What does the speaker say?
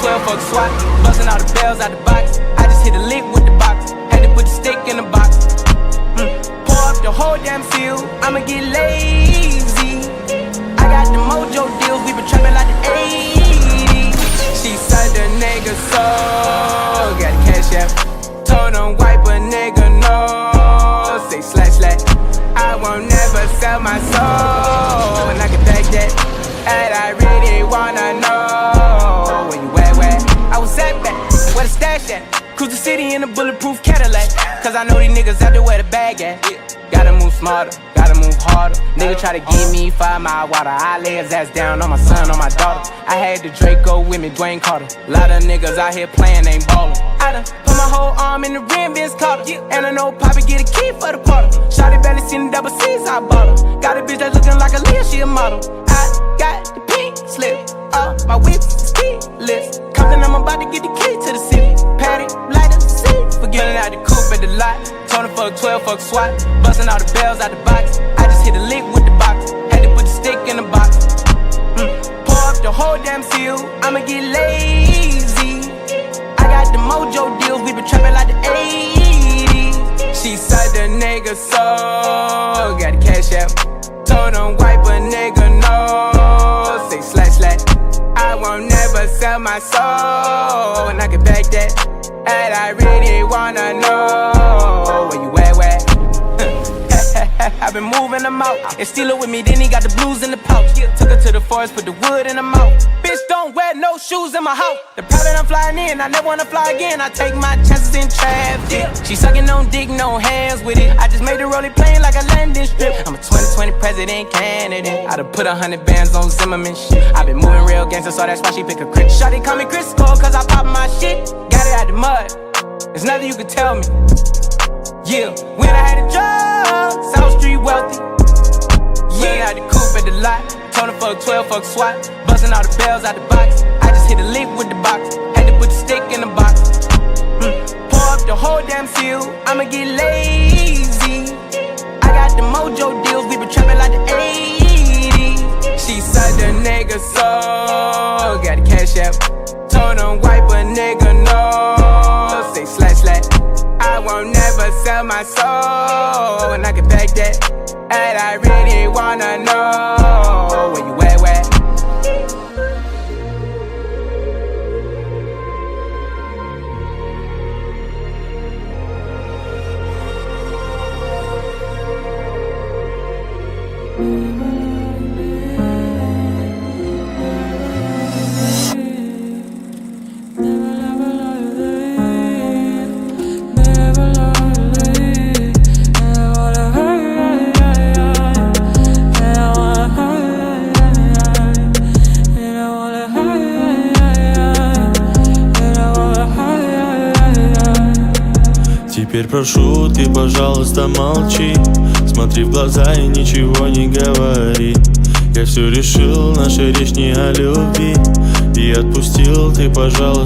12, fuck SWAT. Busting all the bells out the box. I just hit a lick with the box. Had to put the stick in the box. Pour up the whole damn field. I'ma get lazy. I got the mojo deals. We been trapping like the 80s. She said the nigga soul. Got the cash app. Told him wipe a nigga no. Say slash. I won't never sell my soul. And I can back that. And I really wanna know where you at, where I was at back, where the stash at. Cruise the city in a bulletproof Cadillac. Cause I know these niggas out there where the bag at. Gotta move smarter, gotta move harder. Nigga try to give me 5 mile water. I lay his ass down on my son, on my daughter. I had the Draco with me, Dwayne Carter. Lot of niggas out here playing, ain't ballin'. I done put my whole arm in the rim, Vince Carter. And I know Poppy get a key for the quarter. Shawty barely seen the double C's, I bought her. Got a bitch that's looking like a Leah, she a model. I got the pink slip, my whip is keyless. Compton, I'm about to get the key to the city. Patty, light up the seat. Forgetting out the coupe at the lot. Told him fuck 12, fuck SWAT. Busting all the bells out the box. I just hit a lick with the box. Had to put the stick in the box. Pour up the whole damn field. I'ma get lazy. I got the mojo deals. We been trapping like the 80s. She said the nigga soul. Got the cash app. Told him wipe a nigga no. Say slash. I won't never sell my soul. And I can back that. And I really wanna know where you at, where I've been moving them out. And steal it with me, then he got the blues in the pouch. Took her to the forest, put the wood in her mouth. Bitch, don't wear no shoes in my house. The private I'm flying in, I never wanna fly again. I take my chances in traffic. She sucking on dick, no hands with it. I just made her roll it plain like a landing strip. I'm a 2020 president candidate. I done put 100 bands on Zimmerman shit. I been moving real gangster, so that's why she pick a crit. Shawty call me Chris Cole, cause I pop my shit. Got it out the mud, there's nothing you can tell me. Yeah, when I had a job, South Street wealthy. Yeah, out the coupe at the lot. Told him fuck 12, fuck SWAT. Busting all the bells out the box. I just hit a lick with the box. Had to put the stick in the box. Pour up the whole damn field. I'ma get lazy. I got the mojo deals. We been trapping like the 80s. She said the nigga soul. Got the cash app. Told him wipe a nigga no. Say slash. I won't never sell my soul. And I can back that. And I really wanna know where you at, where Теперь прошу, ты, пожалуйста, молчи. Смотри в глаза и ничего не говори. Я все решил, наша речь не о любви. И отпустил, ты, пожалуйста.